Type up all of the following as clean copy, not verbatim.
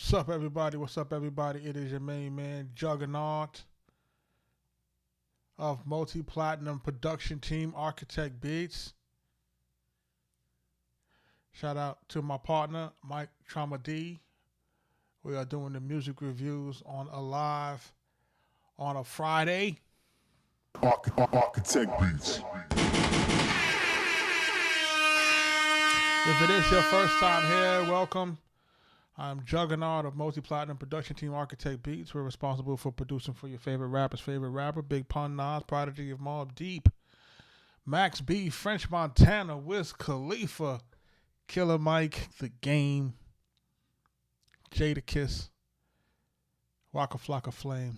What's up, everybody? What's up, everybody? It is your main man, Juggernaut of multi-platinum production team, Arkatech Beatz. Shout out to my partner, Mike Trauma D. We are doing the music reviews on Alive on a Friday. Arkatech Beatz. If it is your first time here, welcome. I'm Juggernaut of multi-platinum production team Arkatech Beatz. We're responsible for producing for your favorite rapper's favorite rapper, Big Pun Nas, Prodigy of Mobb Deep, Max B, French Montana, Wiz Khalifa, Killer Mike, The Game, Jadakiss, Waka Flocka Flame,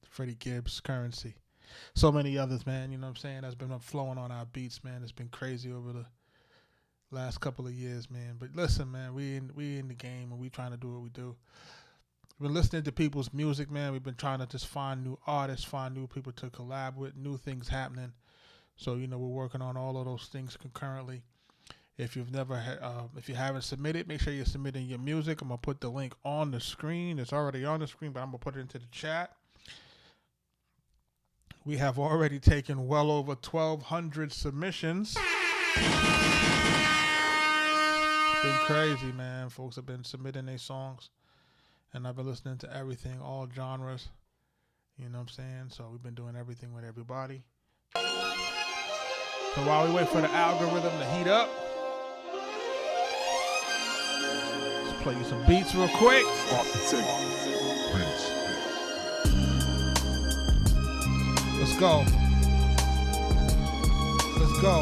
Freddie Gibbs, Currency. So many others, man, you know what I'm saying, that's been flowing on our beats, man. It's been crazy over the last couple of years, man. But listen, man, we in the game and we trying to do what we do. We've been listening to people's music, man. We've been trying to just find new artists, find new people to collab with, new things happening. So, you know, we're working on all of those things concurrently. If you've never if you haven't submitted, make sure you're submitting your music. I'm gonna put the link on the screen. It's already on the screen, but I'm gonna put it into the chat. We have already taken well over 1,200 submissions. Been crazy, man. Folks have been submitting their songs, and I've been listening to everything, all genres. You know what I'm saying? So we've been doing everything with everybody. So while we wait for the algorithm to heat up, let's play you some beats real quick. Let's go. Let's go. Let's go.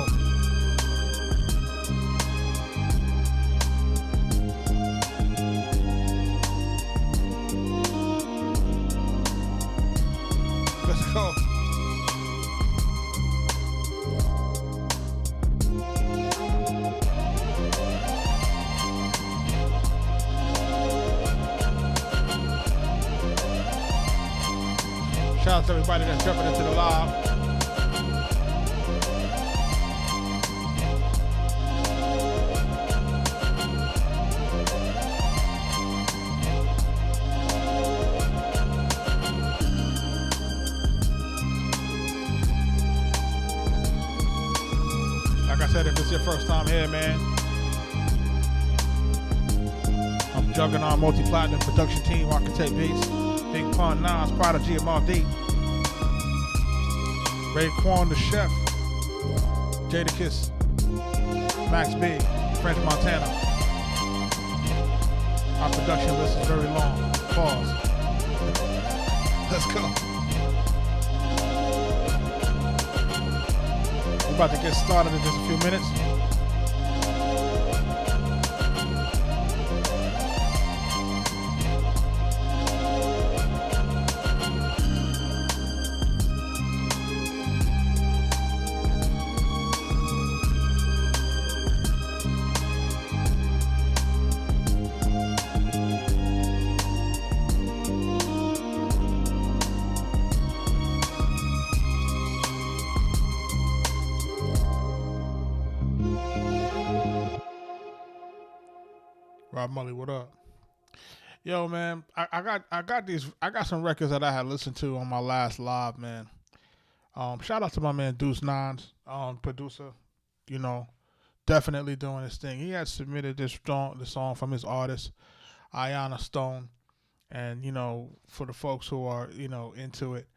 Shout out to everybody that's jumping into the live. Like I said, if it's your first time here, man, I'm Juggernaut multi-platinum production team, Arkatech Beatz. Big Pun Nas, Prodigy of Mobb Deep, Raekwon the Chef, Jadakiss, Max B, French Montana. Our production list is very long. Pause. Let's go. We're about to get started in just a few minutes. Rob Mully, what up? Yo, man, I got some records that I had listened to on my last live, man. Shout out to my man Deuce Nines, producer. You know, definitely doing his thing. He had submitted the song from his artist, Ayanna Stone, and you know, for the folks who are into it,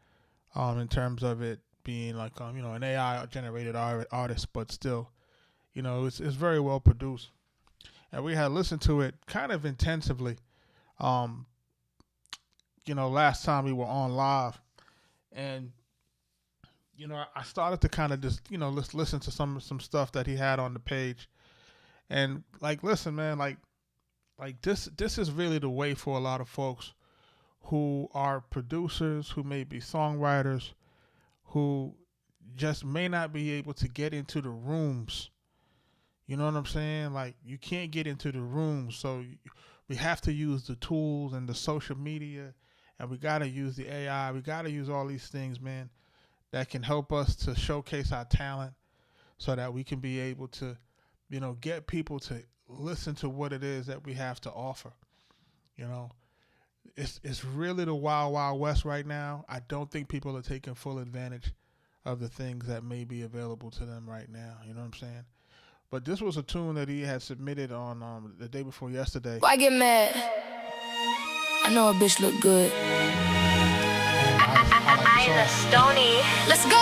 in terms of it being like an AI generated artist, but still, it's very well produced. And we had listened to it kind of intensively, last time we were on live. And, I started to kind of just, listen to some stuff that he had on the page. And, listen, man, this is really the way for a lot of folks who are producers, who may be songwriters, who just may not be able to get into the rooms. You know what I'm saying? You can't get into the room, so we have to use the tools and the social media, and we got to use the AI. We got to use all these things, man, that can help us to showcase our talent so that we can be able to get people to listen to what it is that we have to offer. You know, it's really the wild, wild west right now. I don't think people are taking full advantage of the things that may be available to them right now. You know what I'm saying? But this was a tune that he had submitted on the day before yesterday. Why get mad? I know a bitch look good. I'm a Stony. Let's go.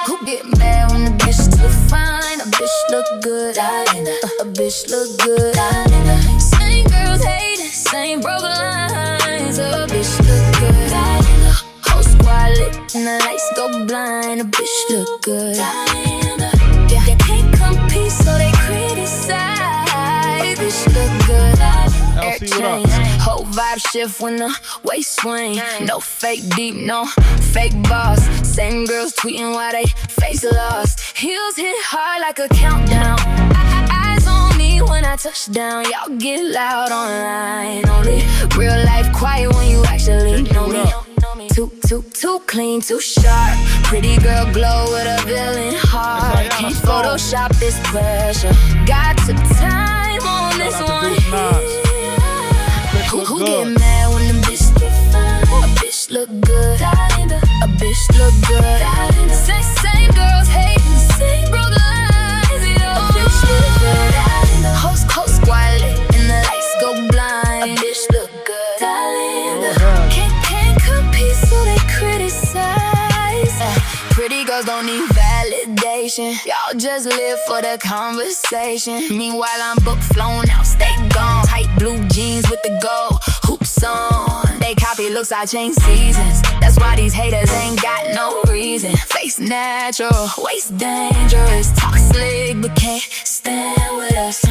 Who get mad when a bitch look fine? A bitch look good. A bitch look good. Same girls hate it, same broke lines. A bitch look good. Whole squad lit and the lights go blind. A bitch look good. Yeah, they can't compete, so they criticize. Bitch look good. Air change, whole vibe shift when the waist swing. No fake deep, no fake boss. Same girls tweeting while they face lost. Heels hit hard like a countdown. Eyes on me when I touch down. Y'all get loud online. Only real life quiet when you actually know me. Too clean, too sharp. Pretty girl glow with a villain heart. Can't Photoshop this pressure. Got some time on this one. Who get mad when the bitch look fine? A bitch look good. A bitch look good. Same girls hating, same broke lines. A bitch look good. Whole squad lit and the lights go blind. A bitch look good. Can't compete, so they criticize. Pretty girls don't need validation. Y'all just live for the conversation. Meanwhile I'm booked, flown out, stay gone. Tight blue jeans with the gold hoops on. They copy looks, I change seasons. That's why these haters ain't got no reason. Face natural, waist dangerous. Talk slick but can't stand with us.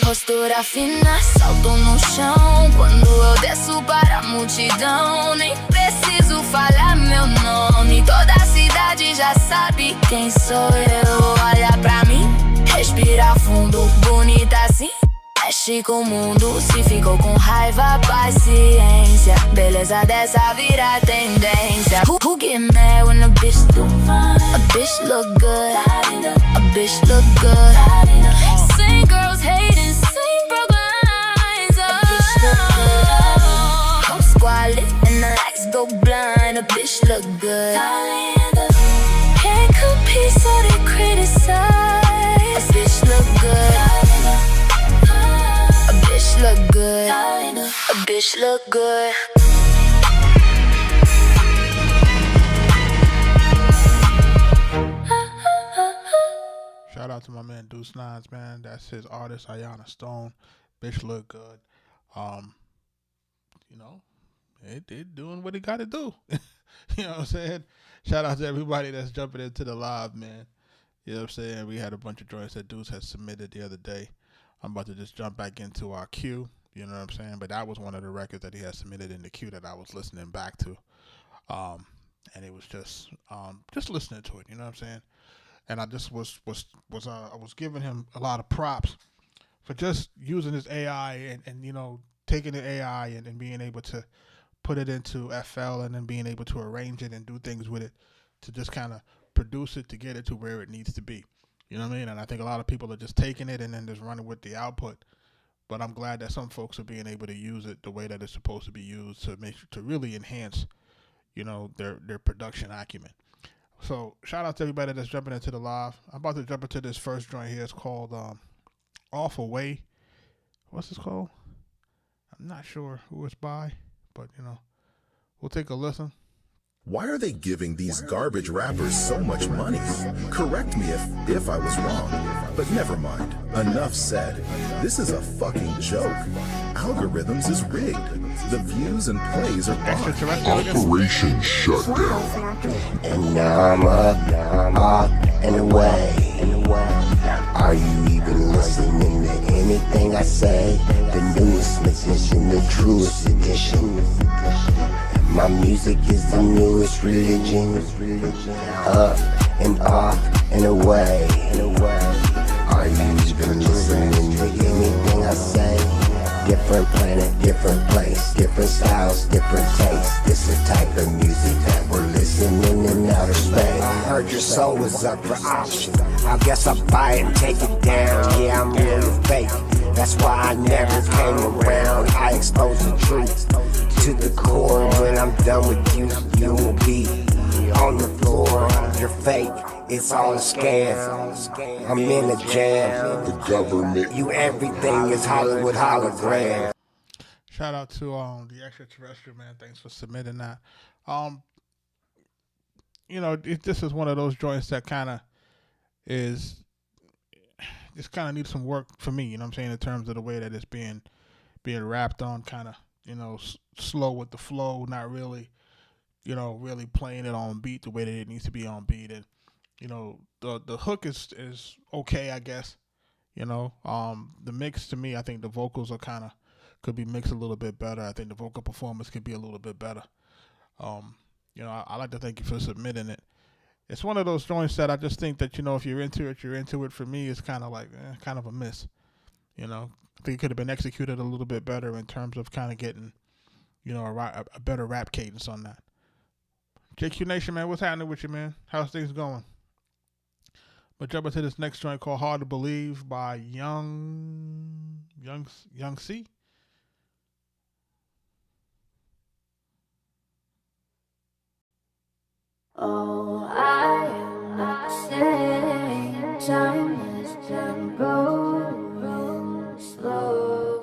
Postura fina, salto no chão. Quando eu desço para a multidão, nem preciso falar meu nome. Toda a cidade já sabe quem sou eu. Olha pra mim, respira fundo, bonita assim. Mexe com o mundo, se ficou com raiva, paciência. Beleza dessa vira tendência. Who get mad when a bitch look fine? A bitch look good. A bitch look good. Same girls hating, same broke lines. A bitch look good. Whole squad lit and the lights go blind. A bitch look good. Can't compete, so they criticize. A bitch look good. A bitch look good. A bitch look good. Shout out to my man Deuce Nines, man. That's his artist, Ayana Stone. Bitch look good. They doing what they gotta do. You know what I'm saying? Shout out to everybody that's jumping into the live, man. You know what I'm saying? We had a bunch of joints that Deuce had submitted the other day. I'm about to just jump back into our queue. You know what I'm saying? But that was one of the records that he had submitted in the queue that I was listening back to. And it was just listening to it. You know what I'm saying? And I just was giving him a lot of props for just using his AI and taking the AI and being able to put it into FL and then being able to arrange it and do things with it to just kind of produce it to get it to where it needs to be. You know what I mean? And I think a lot of people are just taking it and then just running with the output. But I'm glad that some folks are being able to use it the way that it's supposed to be used to really enhance, their production acumen. So shout out to everybody that's jumping into the live. I'm about to jump into this first joint here. It's called Off Away. What's this called? I'm not sure who it's by, but we'll take a listen. Why are they giving these garbage rappers so much money? Correct me if I was wrong, but never mind. Enough said. This is a fucking joke. Algorithms is rigged. The views and plays are bought. Operation Shutdown. And now I'm up, off, and away. Are you even listening to anything I say? The newest musician, the truest edition. My music is the newest religion. Up and off and away. Are you even listening to anything I say? Different planet, different place, different styles, different tastes. This the type of music that we're listening in outer space. I heard your soul was up for auction. I guess I'll buy it and take it down. Yeah, That's why I never came around. I expose the truth to the core. When I'm done with you, you will be on the floor. You're fake, it's all a scam. I'm in a jam. The government. You everything is Hollywood hologram. Shout out to the extraterrestrial man. Thanks for submitting that. This is one of those joints that kind of is just kind of needs some work for me. You know what I'm saying, in terms of the way that it's being rapped on, kind of slow with the flow, not really really playing it on beat the way that it needs to be on beat, and the hook is okay, I guess. The mix, to me, I think the vocals are could be mixed a little bit better. I think the vocal performance could be a little bit better. I like to thank you for submitting it. It's one of those joints that I just think that, if you're into it, you're into it. For me, it's kind of like, kind of a miss. I think it could have been executed a little bit better in terms of kind of getting, a better rap cadence on that. JQ Nation, man, what's happening with you, man? How's things going? But jump into this next joint called Hard to Believe by Young C. Oh, I am not saying time is just going slow.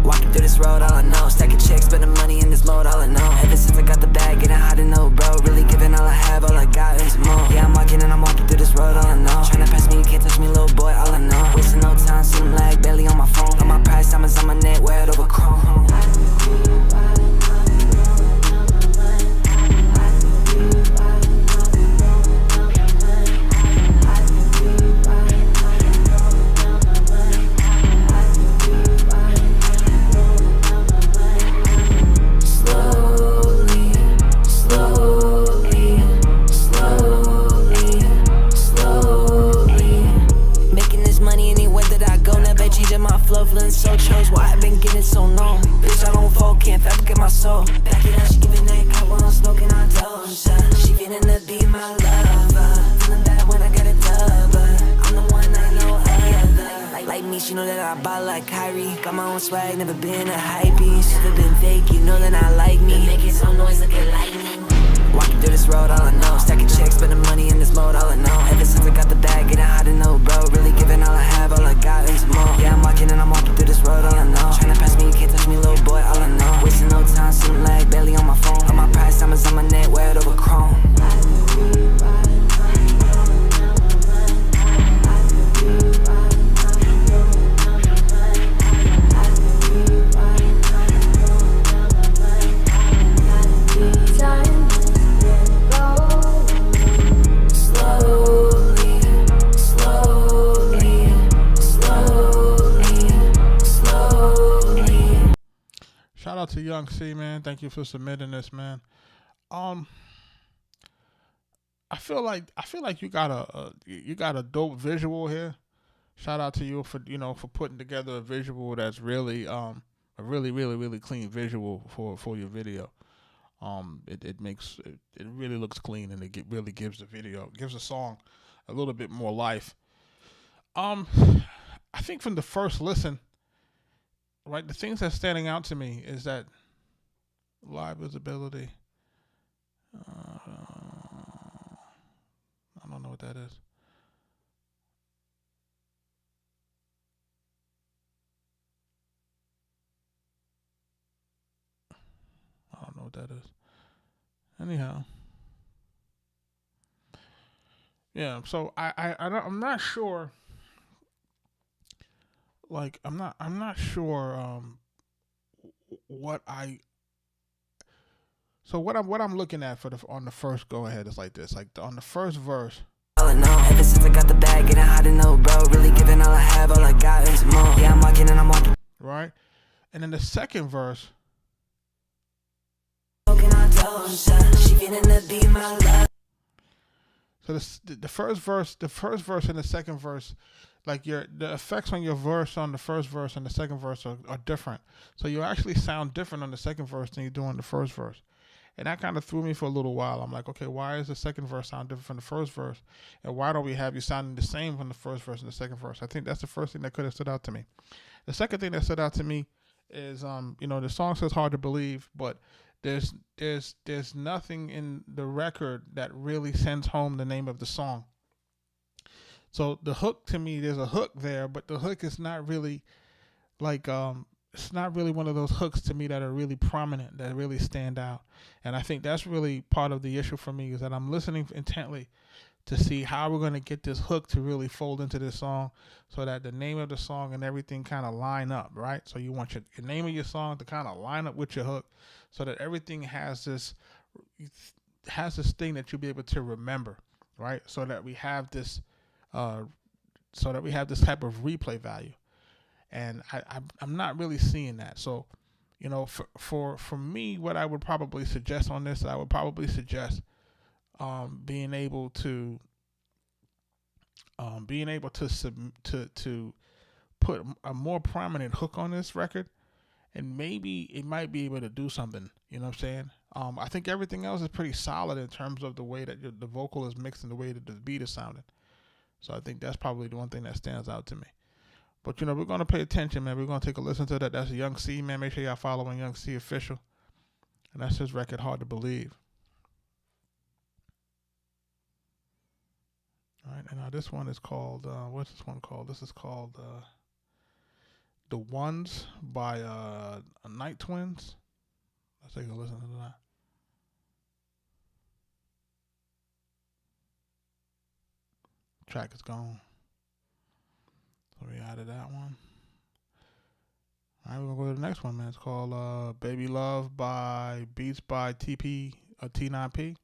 Walking through this road, all I know, stacking checks, spending money in this mode, all I know. Ever since I got the bag, getting hot to know, bro. Really giving all I have, all I got is more. Yeah, I'm walking and I'm walking through this road, all I know. Tryna pass me, you can't touch me, little boy, all I know. Wasting no time, sitting lag, barely on my phone. All my price, diamonds on my neck, wear it over chrome. Feeling so chose why I've been getting so known. Bitch, I don't fold, can't fabricate my soul. Back it up, she giving that cup while I'm smoking on Doja. She feeling to be my lover. Feeling bad when I got a dub. I'm the one I know other. Like me, she know that I ball like Kyrie. Got my own swag, never been a hype beast. Never been fake, you know that I like me. Making some noise like a lightning. Walking through this road, all I know. Stacking checks, spending money in this mode, all I know. Ever since I got the bag, getting hot to know, bro. Really giving all I have, all I got is more. Yeah, I'm walking and I'm walking through this road, all I know. Tryna pass me, you can't touch me, little boy, all I know. Wasting no time, sitting lag, barely on my phone. All my price, diamonds on my neck, wear it over chrome. Shout out to Young C, man. Thank you for submitting this, man. I feel like you got a dope visual here. Shout out to you for putting together a visual that's really a really clean visual for your video. It really looks clean, and it really gives the song a little bit more life. I think from the first listen, right, the things that's standing out to me is that live visibility. I don't know what that is. I don't know what that is. Anyhow. Yeah, so I'm not sure. Like I'm not sure what I'm looking at on the first go ahead is like this. Like on the first verse. All I know, ever since I got the bag, getting hot to know, bro. Really giving all I have, all I got is more. Yeah, I'm walking and I'm walking. Right? And then the second verse. She feeling to be my love. So the first verse and the second verse, like the effects on your verse on the first verse and the second verse are different. So you actually sound different on the second verse than you do on the first verse. And that kind of threw me for a little while. I'm like, okay, why is the second verse sound different from the first verse? And why don't we have you sounding the same from the first verse and the second verse? I think that's the first thing that could have stood out to me. The second thing that stood out to me is, the song says hard to believe, but there's nothing in the record that really sends home the name of the song. So the hook, to me, there's a hook there, but the hook is not really like, it's not really one of those hooks to me that are really prominent, that really stand out. And I think that's really part of the issue for me, is that I'm listening intently to see how we're going to get this hook to really fold into this song so that the name of the song and everything kind of line up, right? So you want your name of your song to kind of line up with your hook so that everything has this thing that you'll be able to remember, right? So that we have this type of replay value. And I'm not really seeing that. So, for me, what I would probably suggest on this, I would probably suggest being able to put a more prominent hook on this record, and maybe it might be able to do something. You know what I'm saying? I think everything else is pretty solid in terms of the way that the vocal is mixed and the way that the beat is sounding. So I think that's probably the one thing that stands out to me. But, we're going to pay attention, man. We're going to take a listen to that. That's Young C, man. Make sure y'all following Young C Official. And that's his record, Hard to Believe. All right, and now this one is called, what's this one called? This is called The Ones by Night Twins. Let's take a listen to that. Track is gone. So we added that one. All right, we're going to go to the next one, man. It's called Baby Love by Beats by T9P.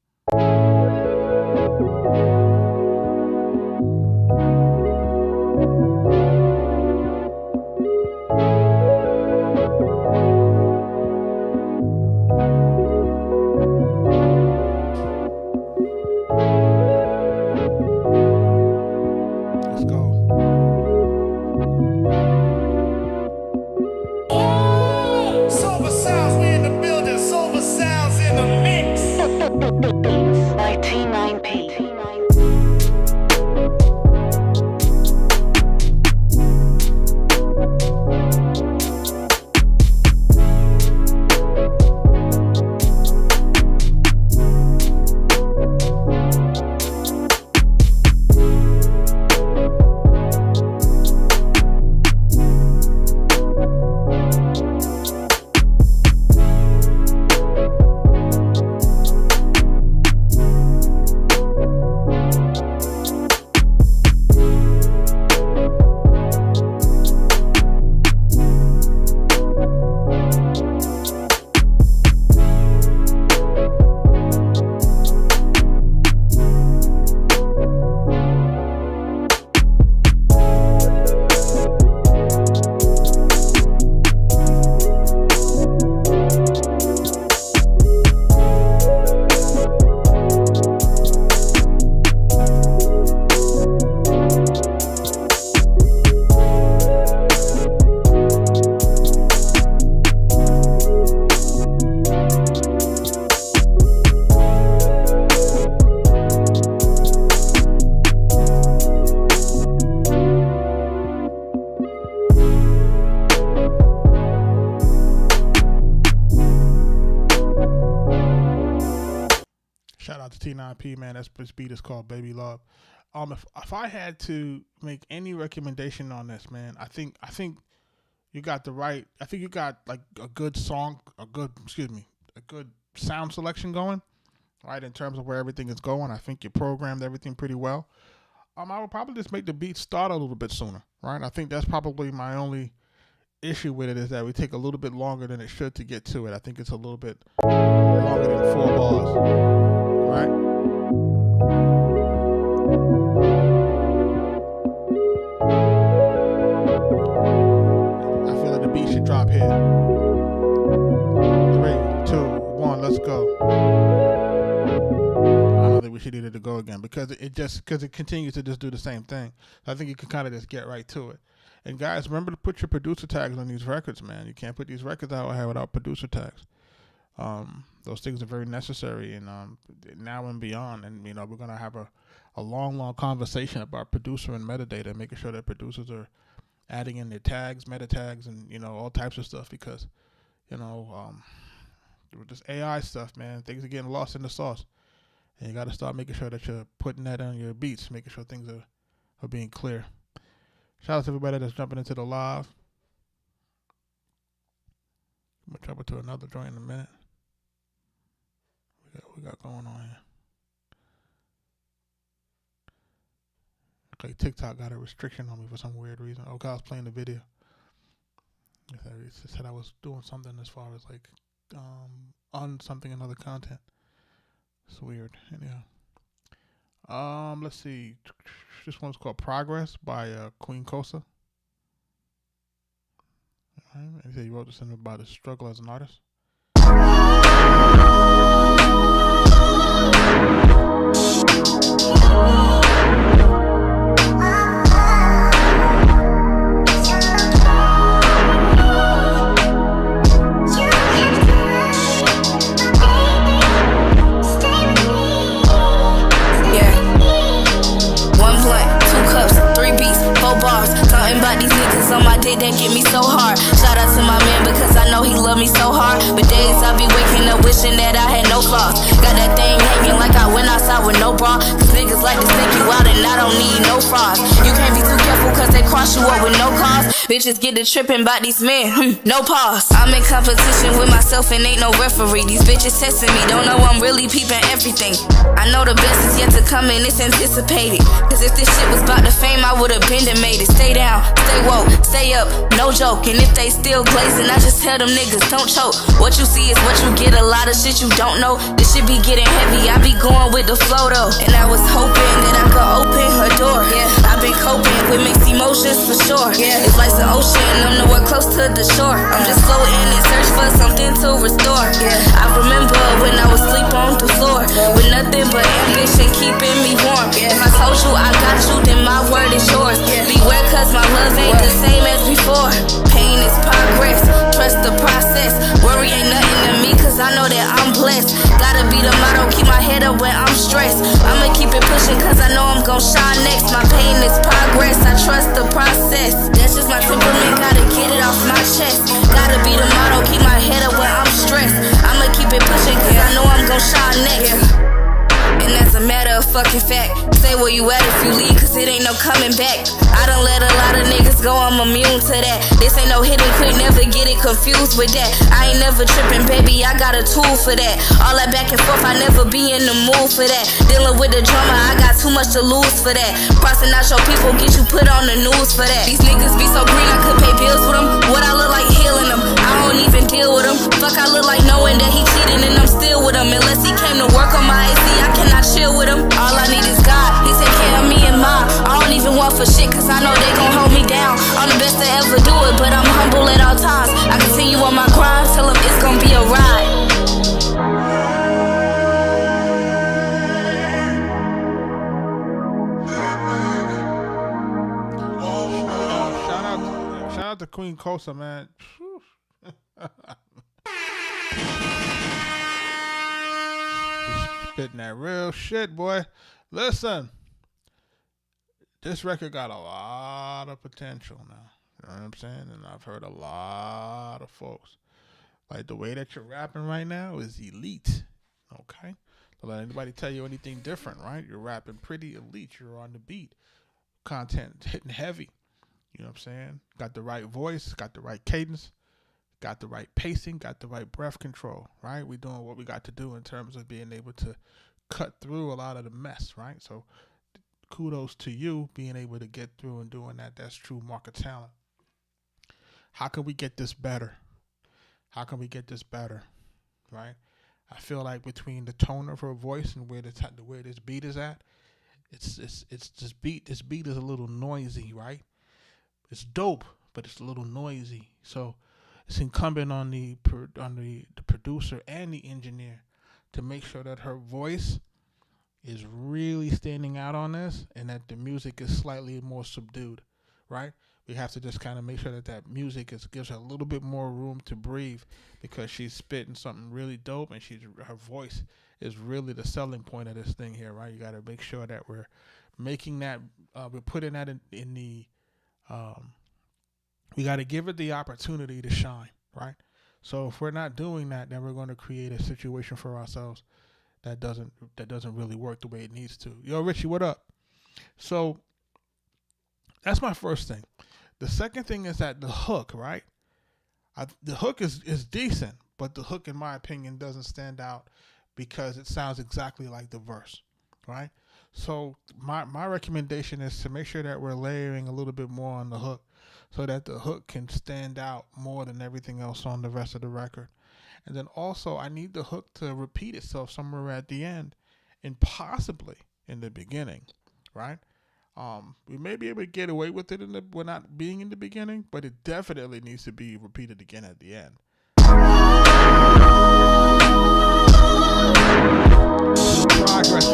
T9P, man. This beat is called Baby Love. If I had to make any recommendation on this, man, I think you got the right. I think you got like a good sound selection going, right? In terms of where everything is going, I think you programmed everything pretty well. I would probably just make the beat start a little bit sooner, right? I think that's probably my only issue with it, is that we take a little bit longer than it should to get to it. I think it's a little bit longer than 4 bars, right? I feel like the beat should drop here. 3, 2, 1, let's go. I don't think we should need it to go again because it continues to just do the same thing. So I think you can kind of just get right to it. And guys, remember to put your producer tags on these records, man. You can't put these records out here without producer tags. Those things are very necessary, and now and beyond. And we're gonna have a long conversation about producer and metadata, making sure that producers are adding in their tags, meta tags, and all types of stuff, because with this AI stuff, man, things are getting lost in the sauce, and you got to start making sure that you're putting that on your beats, making sure things are being clear. Shout out to everybody that's jumping into the live. I'm gonna jump into another joint in a minute. We got going on here. Okay, TikTok got a restriction on me for some weird reason. Okay, I was playing the video. It said I was doing something as far as like on something in other content. It's weird. Anyhow. Let's see. This one's called Progress by Queen Kosa. He said he wrote this in about his struggle as an artist. On my day that get me so hard. Shout out to my man because I know he love me so hard. But days I be waking up wishing that I had no flaws. Got that thing hanging like I went outside with no bra. Cause niggas like to take you out and I don't need no frost. You can't be too careful cause they cross you up with no cause. Bitches get to tripping by these men, no pause. I'm in competition with myself and ain't no referee. These bitches testing me, don't know I'm really peeping everything. I know the best is yet to come and it's anticipated. Cause if this shit was about the fame I would've been and made it. Stay down, stay woke, stay up, no joke. And if they still glazing, I just tell them niggas don't choke. What you see is what you get, a lot of shit you don't know. This shit be getting heavy, I be going with the flow though. And I was hoping that I could open her door. Yeah, I've been coping with mixed emotions for sure. Yeah, it's like the ocean, I'm nowhere close to the shore. I'm just floating and search for something to restore. Yeah, I remember when I was sleep on the floor with nothing but ambition keeping me warm. Yeah, if I told you I got you, then my word is yours. Yeah, beware cause my love ain't the same as before. Pain is progress, trust the process. Worry ain't nothing to me cause I know that I'm blessed. Gotta be the motto, keep my head up when I'm stressed. I'ma keep it pushing cause I know I'm gon' shine next. My pain is progress, I trust the process. That's just my temperament, gotta get it off my chest. Gotta be the motto, keep my head up when I'm stressed. I'ma keep it pushing cause I know I'm gon' shine next. And as a matter of fucking fact, say where you at if you leave, cause it ain't no coming back. I done let a lot of niggas go, I'm immune to that. This ain't no hidden quick, never get it confused with that. I ain't never tripping, baby, I got a tool for that. All that back and forth, I never be in the mood for that. Dealing with the drama, I got too much to lose for that. Crossing out your people, get you put on the news for that. These niggas be so green, I could pay bills with them. What I look like healing them, I don't even deal with them. Fuck, I look like knowing that he cheating and I'm still with him. Unless he came to work on my AC, I cannot chill with him. All I need is God, he take care of me and mine. I don't even want for shit cause I know they gon' hold me down. I'm the best to ever do it, but I'm humble at all times. I continue on my grind, tell them it's gon' be a ride. Shout out to Queen Kosa, man. Spitting that real shit, boy. Listen, this record got a lot of potential now. You know what I'm saying? And I've heard a lot of folks like the way that you're rapping right now is elite. Okay, don't let anybody tell you anything different, right? You're rapping pretty elite. You're on the beat, content hitting heavy. You know what I'm saying? Got the right voice, got the right cadence, got the right pacing, got the right breath control, right? We're doing what we got to do in terms of being able to cut through a lot of the mess, right? So kudos to you being able to get through and doing that. That's true market talent. How can we get this better? How can we get this better, right? I feel like between the tone of her voice and where this beat is at, it's this beat. This beat is a little noisy, right? It's dope, but it's a little noisy. So it's incumbent on the producer and the engineer to make sure that her voice is really standing out on this and that the music is slightly more subdued, right? we have to just kind of make sure that music gives her a little bit more room to breathe, because she's spitting something really dope, and her voice is really the selling point of this thing here, right? You got to make sure that we're making that, we're putting that in the, we got to give it the opportunity to shine, right? So if we're not doing that, then we're going to create a situation for ourselves that doesn't really work the way it needs to. Yo, Richie, what up? So that's my first thing. The second thing is that the hook, right? The hook is decent, but the hook, in my opinion, doesn't stand out because it sounds exactly like the verse, right? So my recommendation is to make sure that we're layering a little bit more on the hook, so that the hook can stand out more than everything else on the rest of the record. And then also, I need the hook to repeat itself somewhere at the end, and possibly in the beginning, right? We may be able to get away with it we're not being in the beginning, but it definitely needs to be repeated again at the end. Progress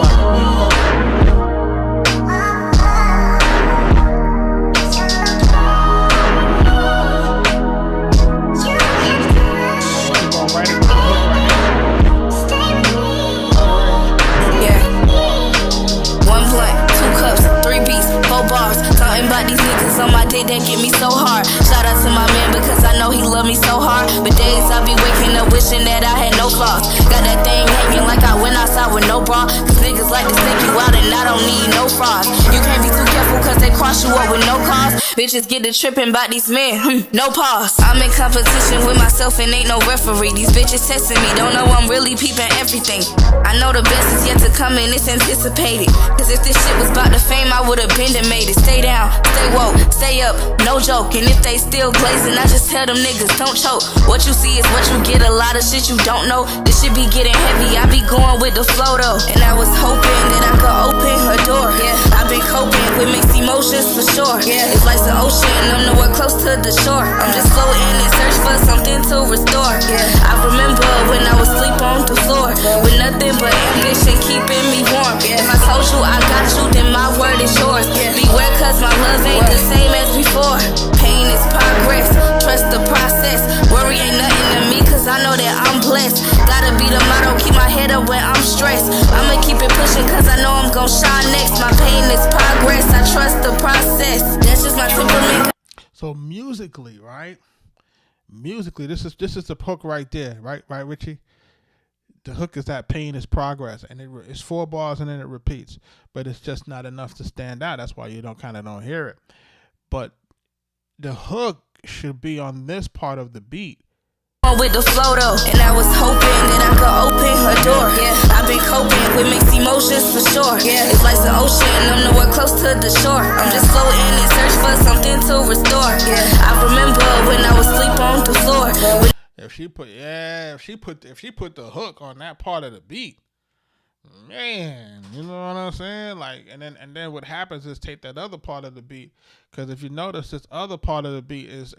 about these niggas on my dick that get me so hard. Shout out to my man because I know he love me so hard. But days I be waking up wishing that I had no flaws. Got that thing hanging like I went outside with no bra. Cause niggas like to take you out and I don't need no frost. You can't be too careful cause they cross you up with no cause. Bitches get to tripping about these men, no pause. I'm in competition with myself and ain't no referee. These bitches testing me, don't know I'm really peeping everything. I know the best is yet to come and it's anticipated. Cause if this shit was about the fame, I would've been and made it. Stay down, stay woke, stay up, no joke. And if they still glazing, I just tell them niggas don't choke. What you see is what you get, a lot of shit you don't know. This shit be getting heavy, I be going with the flow though. And I was hoping that I could open her door. Yeah, I've been coping with mixed emotions for sure. Yeah, it's like the ocean, I'm nowhere close to the shore. I'm just floating and search for something to restore. Yeah, I remember when I was sleep on the floor with nothing but ambition keeping me warm. Yeah, if I told you I got you, then my word is yours. Yeah, beware cause my love ain't the same as before. Pain is progress, trust the process. Worry ain't nothing to me cause I know that I'm blessed. Gotta be the motto, keep my head up when I'm stressed. I'ma keep it pushing cause I know I'm gon' shine next. My pain is progress, I trust the process. That's just my temperament. So musically, right? Musically, this is the hook right there, right, Richie? The hook is that pain is progress, and it's 4 bars and then it repeats, but it's just not enough to stand out. That's why you don't hear it. But the hook should be on this part of the beat. With the flow though, and I was hoping that I could open her door. Yeah, I've been coping with mixed emotions for sure. Yeah, it's like the ocean, I'm nowhere close to the shore. I'm just floating and search for something to restore. Yeah, I remember when I was sleep on the floor. If she put the hook on that part of the beat, man, you know what I'm saying? Like, and then what happens is take that other part of the beat, because if you notice, this other part of the beat is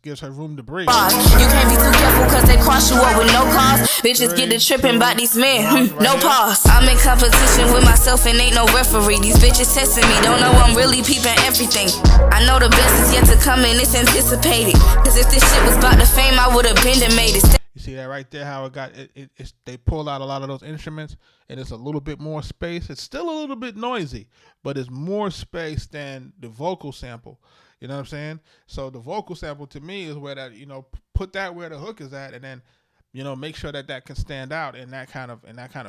gives her room to breathe. You can't be too careful cause they cross you up with no cause. Bitches get to tripping about these men, no pause. I'm in competition with myself and ain't no referee. These bitches testing me, don't know I'm really peeping everything. I know the best is yet to come and it's anticipated. Cause if this shit was about the fame, I would've been and made it. You see that right there, how it got it's they pull out a lot of those instruments and it's a little bit more space. It's still a little bit noisy, but it's more space than the vocal sample. You know what I'm saying? So the vocal sample to me is where that, put that where the hook is at, and then make sure that can stand out in that kind of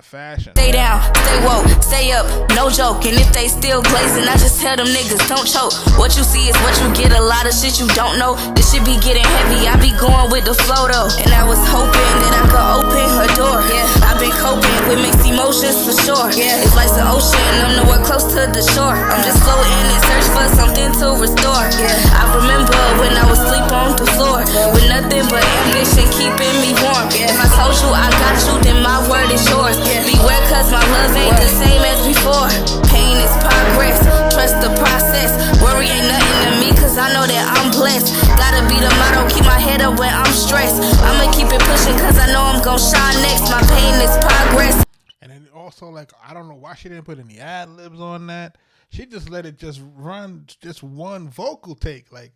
fashion. Stay down, stay woke, stay up, no joke. And if they still glazing, I just tell them niggas don't choke. What you see is what you get, a lot of shit you don't know. This shit be getting heavy, I be going with the flow though. And I was hoping that I could open her door. Yeah, I've been coping with mixed emotions for sure. Yeah, it's like the ocean, I'm nowhere close to the shore. I'm just floating and search for something to restore. Yeah, I remember when I was sleep on the floor with nothing but ambition keeping me warm. Yeah, if I told you I got you, then my word is yours. Yeah, beware cause my love ain't the same as before. Pain is progress, trust the process. Worry ain't nothing to me cause I know that I'm blessed. Gotta be the motto, keep my head up when I'm stressed. I'ma keep it pushing cause I know I'm gon' shine next. My pain is progress. And then also, like, I don't know why she didn't put any ad-libs on that. she just let it just run, just one vocal take, like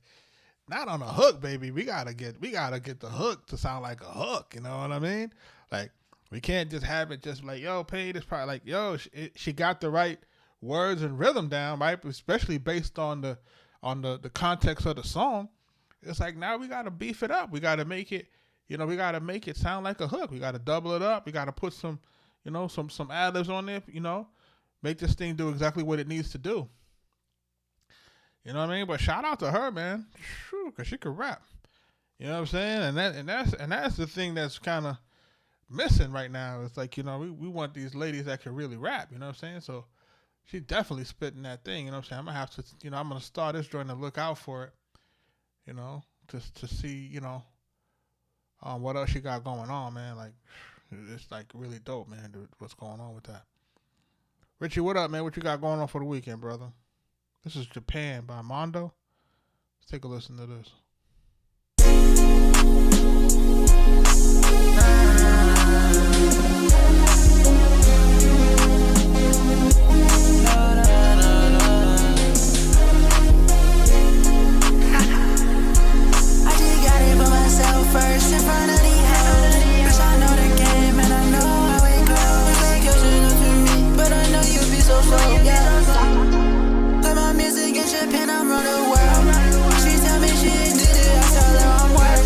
not on a hook, baby. We gotta get the hook to sound like a hook. You know what I mean? Like we can't just have it just like, yo, Paid is probably like, yo, she got the right words and rhythm down, right? Especially based on the context of the song. It's like now we gotta beef it up. We gotta make it, we gotta make it sound like a hook. We gotta double it up. We gotta put some, some ad-libs on there. Make this thing do exactly what it needs to do. You know what I mean? But shout out to her, man, because she could rap. You know what I'm saying? And that's the thing that's kind of missing right now. It's like, we want these ladies that can really rap. You know what I'm saying? So she's definitely spitting that thing. You know what I'm saying? I'm gonna have to, I'm gonna start this joint and look out for it. Just to see, what else she got going on, man. Like, it's like really dope, man. What's going on with that? Richie, what up, man? What you got going on for the weekend, brother? This is Japan by Mondo. Let's take a listen to this. First in front of the house, bitch, I know the game and I know how it goes. You think you should know to me, but I know you be so slow, yeah. Play my music in Japan, I'm run the world. She tell me she did it, I tell her I'm worse.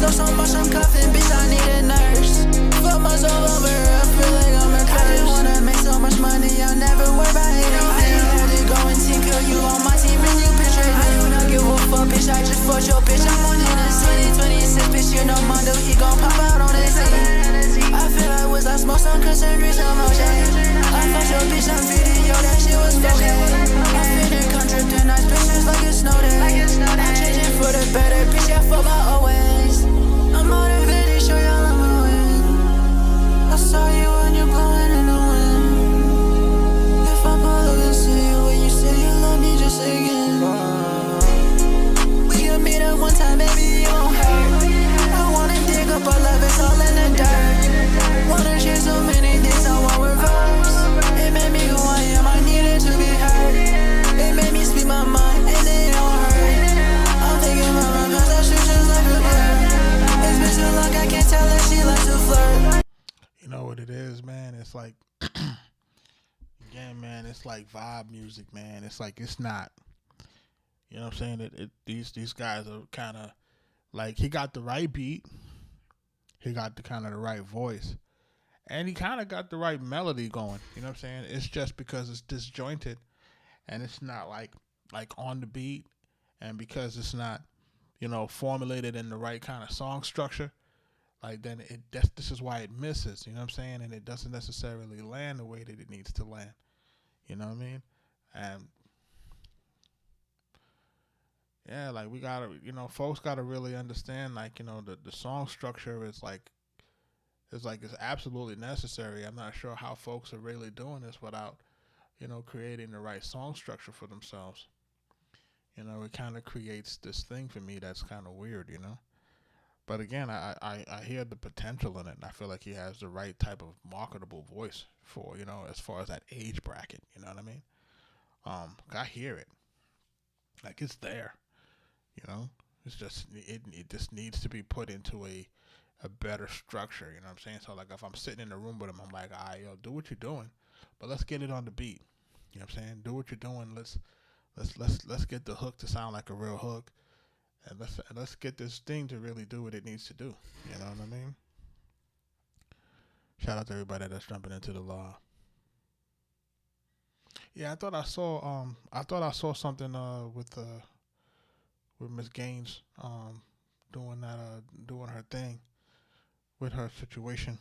So much I'm coughing, bitch, I need a nurse. Fuck myself over, I feel like I'm a curse. I just wanna make so much money, I'll never worry about anything. I ain't had to go and tinker, you on my team and you betray me. I do not give a fuck, bitch, I just fucked your bitch, I'm on Hennessy. 26, bitch, you know Mondo, he gon' pop out on his scene. I feel like was I smoke some custom, drink some motion. I fucked your bitch on video, that shit was broken. I finna contract the nice pictures like it's snow day. I'm changing for the better, bitch, yeah, fuck my always. I'm motivated, show y'all I'm a win. I saw you when you're blowing in the wind. If I'm all over, see you when you say you love me, just say again. We can meet up one time, baby, it won't hurt. I wanna dig up our love, it's all in the dirt. Wanna share so many things, I want reverse. It made me who I am, I needed to be heard. It made me speak my mind, and it don't hurt. I'm thinking about my past, I shoot just like a bird. It's been so long, I can't tell that she likes to flirt. You know what it is, man? It's like, again, man, it's like vibe music, man. It's like, it's not. You know what I'm saying? These guys are kind of like, he got the right beat, he got the kind of the right voice, and he kind of got the right melody going. You know what I'm saying? It's just because it's disjointed, and it's not like on the beat, and because it's not, formulated in the right kind of song structure. Like then this is why it misses. You know what I'm saying? And it doesn't necessarily land the way that it needs to land. You know what I mean? And yeah, like we gotta, folks gotta really understand, like, the song structure is it's absolutely necessary. I'm not sure how folks are really doing this without, creating the right song structure for themselves. It kind of creates this thing for me that's kind of weird, But again, I hear the potential in it, and I feel like he has the right type of marketable voice for, as far as that age bracket, you know what I mean? I hear it. Like, it's there. It's just it just needs to be put into a better structure. You know what I'm saying? So like if I'm sitting in the room with him, I'm like, all right, yo, do what you're doing, but let's get it on the beat. You know what I'm saying? Do what you're doing. Let's get the hook to sound like a real hook, and let's get this thing to really do what it needs to do. You know what I mean? Shout out to everybody that's jumping into the law. Yeah, I thought I saw something with Miss Gaines doing her thing with her situation.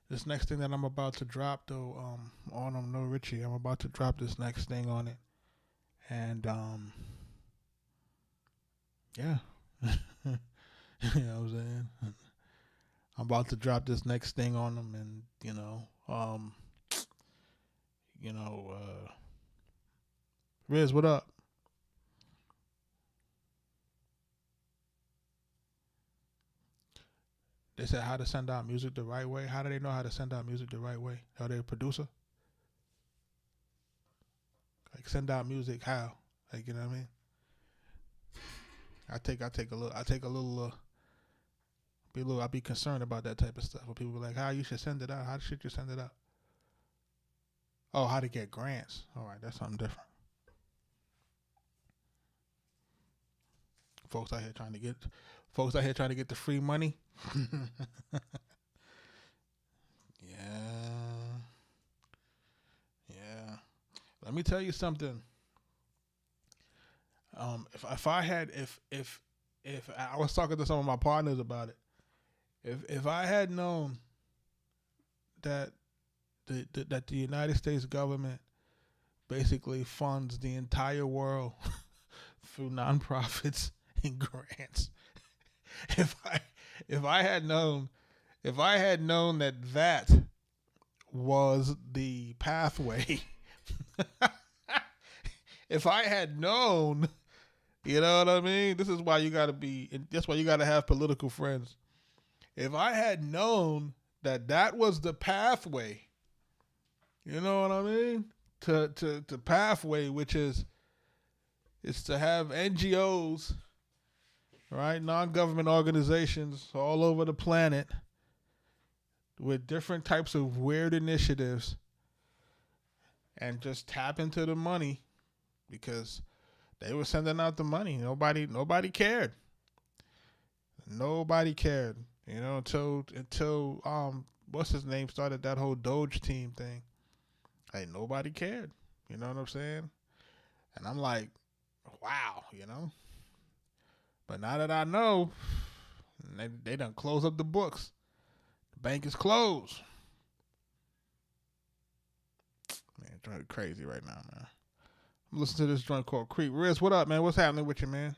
This next thing that I'm about to drop, though, on No Richie, I'm about to drop this next thing on it, and yeah, you know what I'm saying. I'm about to drop this next thing on them, and Riz, what up? They said how to send out music the right way. How do they know how to send out music the right way? Are they a producer? Like send out music how? Like, you know what I mean? I'll be concerned about that type of stuff. When people be like, how you should send it out? How should you send it out? Oh, how to get grants. All right, that's something different. Folks out here trying to get the free money. Yeah. Let me tell you something. If I was talking to some of my partners about it, if I had known that the United States government basically funds the entire world through nonprofits and grants, if I had known that was the pathway, if I had known, you know what I mean? That's why you got to have political friends. If I had known that was the pathway, you know what I mean? To pathway, which is to have NGOs, right? Non-government organizations all over the planet with different types of weird initiatives and just tap into the money, because they were sending out the money. Nobody cared. Nobody cared. You know, until what's his name started that whole Doge team thing. Hey, nobody cared. You know what I'm saying? And I'm like, wow, you know. But now that I know, they done close up the books. The bank is closed. Man, it's crazy right now, man. I'm listening to this joint called Creep. Riz, what up, man? What's happening with you, man?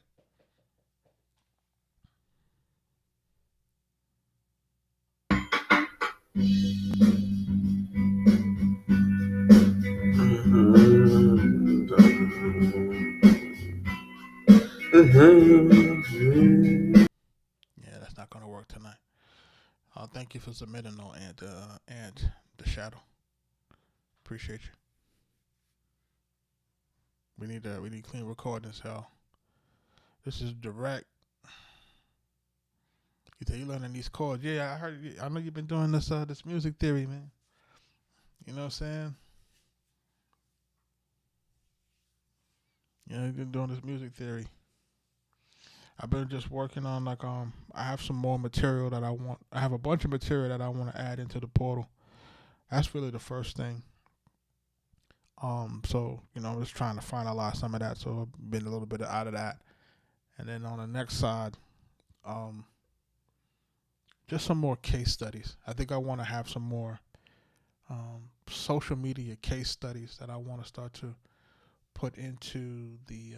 Yeah, that's not gonna work tonight. Thank you for submitting though, and the shadow. Appreciate you. We need clean recordings, hell. This is direct. You say you learning these chords? Yeah, I know you've been doing this music theory, man. You know what I'm saying? Yeah, you've been doing this music theory. I've been just working on I have some more material that I have a bunch of material that I want to add into the portal. That's really the first thing. So, you know, I'm just trying to finalize some of that. So I've been a little bit out of that. And then on the next side, just some more case studies. I think I want to have some more social media case studies that I want to start to put into the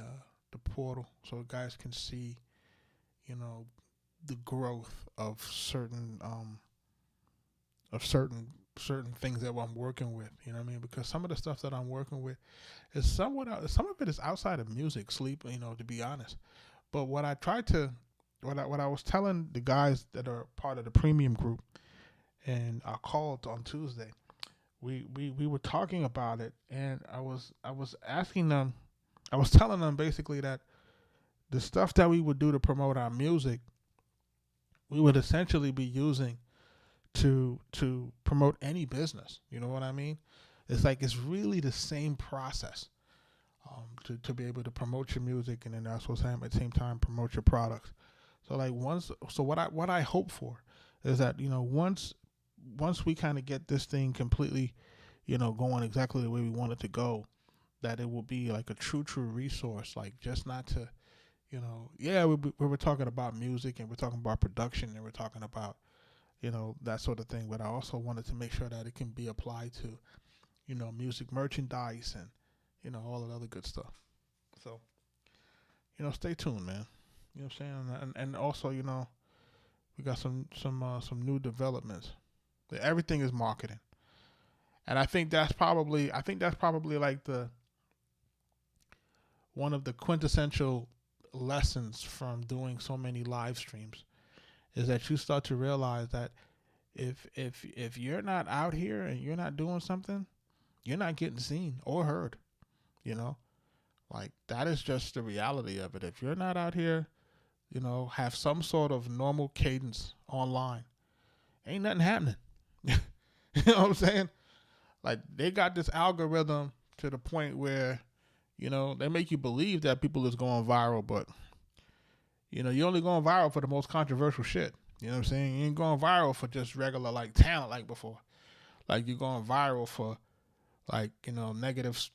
portal, so guys can see, you know, the growth of certain things that I'm working with. You know what I mean? Because some of the stuff that I'm working with is some of it is outside of music, sleep. You know, to be honest. But what I was telling the guys that are part of the premium group, and I called on Tuesday, we were talking about it, and I was asking them, I was telling them basically that the stuff that we would do to promote our music, we would essentially be using to promote any business. You know what I mean? It's like it's really the same process to be able to promote your music, and then also at the same time promote your products. So like what I hope for is that, you know, once we kind of get this thing completely, you know, going exactly the way we want it to go, that it will be like a true resource, like just not to, you know, yeah, we were talking about music and we're talking about production and we're talking about, you know, that sort of thing. But I also wanted to make sure that it can be applied to, you know, music merchandise and, you know, all of the other good stuff. So, you know, stay tuned, man. You know what I'm saying? And also, you know, we got some new developments. Everything is marketing. And I think that's probably like one of the quintessential lessons from doing so many live streams, is that you start to realize that if you're not out here and you're not doing something, you're not getting seen or heard. you know? Like, that is just the reality of it. If you're not out here, you know, have some sort of normal cadence online, ain't nothing happening. You know what I'm saying? Like, they got this algorithm to the point where, you know, they make you believe that people is going viral, but, you know, you're only going viral for the most controversial shit. You know what I'm saying? You ain't going viral for just regular, like, talent like before. Like, you're going viral for, like, you know, negative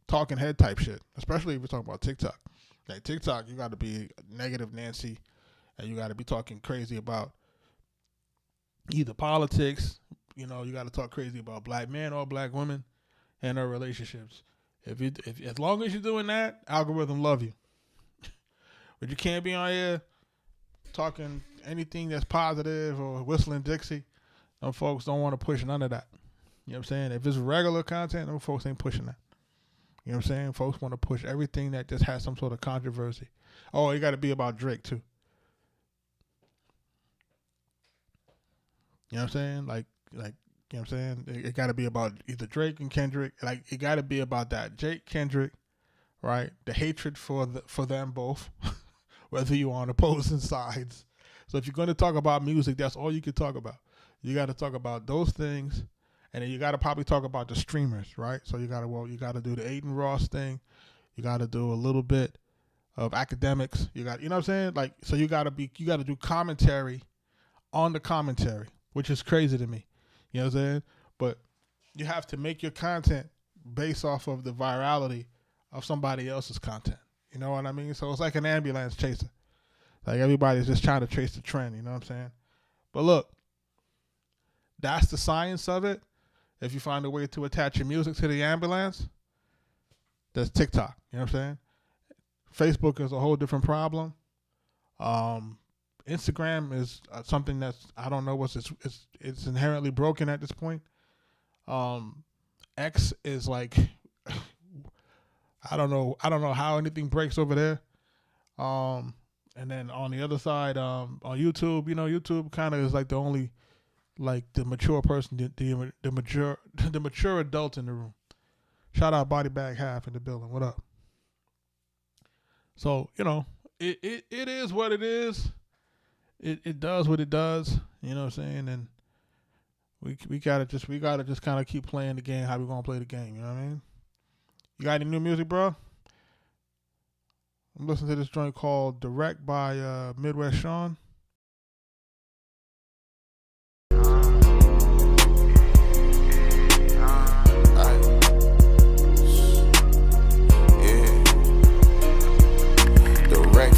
talking head type shit, especially if we're talking about TikTok. Like, TikTok, you got to be negative Nancy, and you got to be talking crazy about either politics, you know, you got to talk crazy about black men or black women and their relationships. If as long as you're doing that, algorithm love you. But you can't be on here talking anything that's positive or whistling Dixie. Them folks don't want to push none of that. You know what I'm saying? If it's regular content, them folks ain't pushing that. You know what I'm saying? Folks want to push everything that just has some sort of controversy. Oh, it got to be about Drake too. You know what I'm saying? Like, you know what I'm saying? It got to be about either Drake and Kendrick. Like, it got to be about that. Drake, Kendrick, right? The hatred for them both, whether you're on opposing sides. So if you're going to talk about music, that's all you can talk about. You got to talk about those things. And then you got to probably talk about the streamers, right? So you got to do the Aiden Ross thing. You got to do a little bit of academics. You know what I'm saying? Like, so you got to do commentary on the commentary, which is crazy to me. You know what I'm saying? But you have to make your content based off of the virality of somebody else's content. You know what I mean? So it's like an ambulance chaser. Like, everybody's just trying to chase the trend. You know what I'm saying? But look, that's the science of it. If you find a way to attach your music to the ambulance, that's TikTok. You know what I'm saying? Facebook is a whole different problem. Instagram is something that's, I don't know it's inherently broken at this point. X is like, I don't know how anything breaks over there. And then on the other side, on YouTube, you know, YouTube kind of is like the only, like, the mature person, the mature adult in the room. Shout out Body Bag Half in the building. What up? So, you know, it is what it is. It does what it does. You know what I'm saying? And we gotta just kind of keep playing the game how we gonna play the game. You know what I mean? You got any new music, bro? I'm listening to this joint called Direct by Midwest Sean.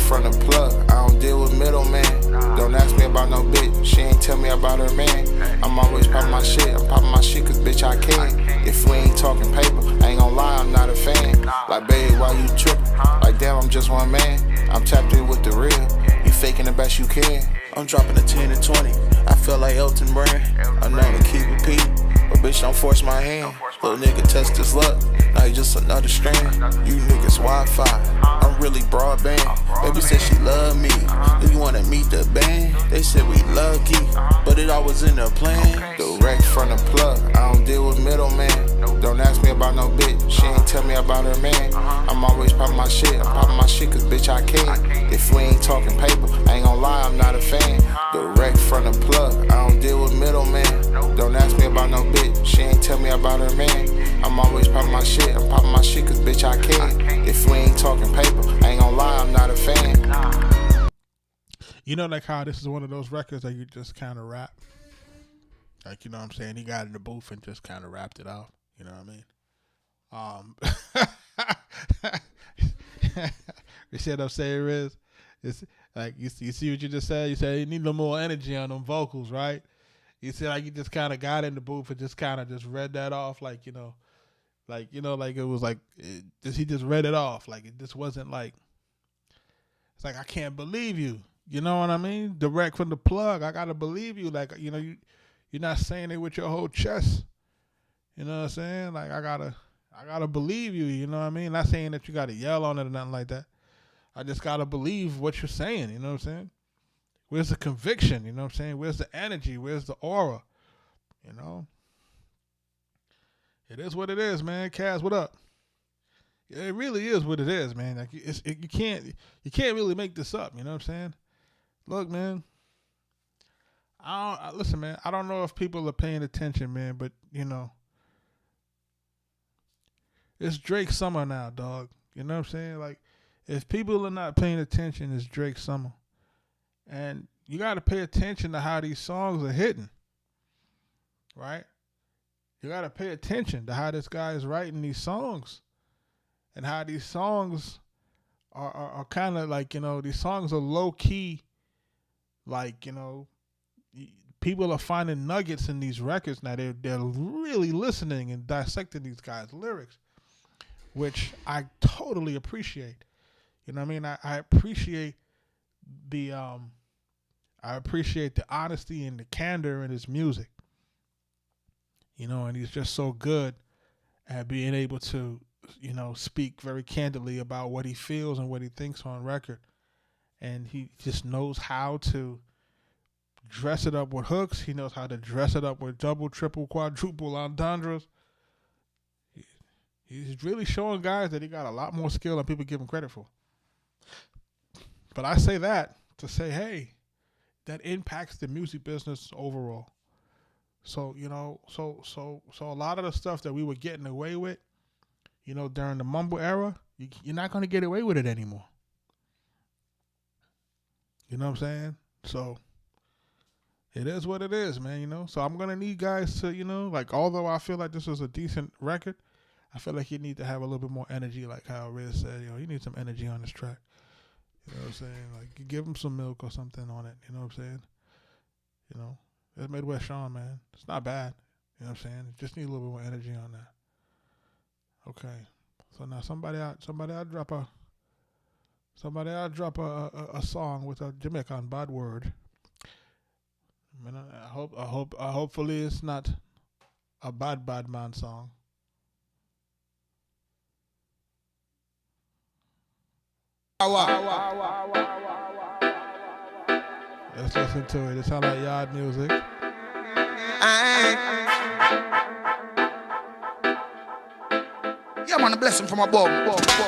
From the plug, I don't deal with middleman. Don't ask me about no bitch, she ain't tell me about her man. I'm always popping my shit, I'm popping my shit cause bitch I can. If we ain't talking paper, I ain't gonna lie, I'm not a fan. Like, babe, why you trippin'? Like, damn, I'm just one man. I'm tapped in with the real, you faking the best you can. I'm dropping a 10 and 20, I feel like Elton Brand. I know to keep it P, but bitch don't force my hand. Little nigga test his luck, now he just another strand. You niggas Wi-Fi, I'm really broadband. Baby said she love me, do you wanna meet the band? They said we lucky, but it all was in the plan. Direct from the plug, I don't deal with middleman. Don't ask me about no bitch, she ain't tell me about her man. I'm always popping my shit, I'm popping my shit cause bitch I can. If we ain't talking paper, I ain't gonna lie, I'm not a fan. Direct from the plug, I don't deal with middleman. Don't ask me about no bitch, she ain't tell me about her man. I'm always popping my shit, I'm popping my shit cause bitch I can. If we ain't talking paper, I ain't gonna lie, I'm not a fan. You know, like how this is one of those records that you just kind of rap. Like, you know what I'm saying? He got in the booth and just kind of rapped it out. You know what I mean? You see what I'm saying, Riz? It's like, you see what you just said? You said you need a little more energy on them vocals, right? You said like you just kind of got in the booth and just kind of just read that off, like it was like he just read it off, like it just wasn't like, it's like, I can't believe you. You know what I mean? Direct from the plug. I gotta believe you. Like, you know, you're not saying it with your whole chest. You know what I'm saying? Like, I gotta believe you. You know what I mean? Not saying that you gotta yell on it or nothing like that. I just gotta believe what you're saying. You know what I'm saying? Where's the conviction? You know what I'm saying? Where's the energy? Where's the aura? You know? It is what it is, man. Kaz, what up? It really is what it is, man. Like you can't really make this up. You know what I'm saying? Look, man. Listen, man. I don't know if people are paying attention, man, but you know, it's Drake summer now, dog. You know what I'm saying? Like, if people are not paying attention, it's Drake summer, and you got to pay attention to how these songs are hitting, right? You got to pay attention to how this guy is writing these songs, and how these songs are kind of like, you know, these songs are low key, like, you know, people are finding nuggets in these records now. They're really listening and dissecting these guys' lyrics, which I totally appreciate. You know what I mean? I appreciate the honesty and the candor in his music. You know, and he's just so good at being able to, you know, speak very candidly about what he feels and what he thinks on record. And he just knows how to dress it up with hooks. He knows how to dress it up with double, triple, quadruple entendres. He's really showing guys that he got a lot more skill than people give him credit for. But I say that to say, hey, that impacts the music business overall. So, you know, so a lot of the stuff that we were getting away with, you know, during the mumble era, you're not going to get away with it anymore. You know what I'm saying? So it is what it is, man, you know. So I'm going to need guys to, you know, like, although I feel like this was a decent record, I feel like you need to have a little bit more energy, like how Riz said, you know, you need some energy on this track. You know what I'm saying? Like, you give him some milk or something on it, you know what I'm saying? You know, it's Midwest Sean, man. It's not bad. You know what I'm saying? Just need a little bit more energy on that. Okay. So now somebody I'll drop a song with a Jamaican bad word. I mean, hopefully it's not a bad man song. Let's listen to it. It sounds like yard music. Yeah, man, a blessing from above. Let's go.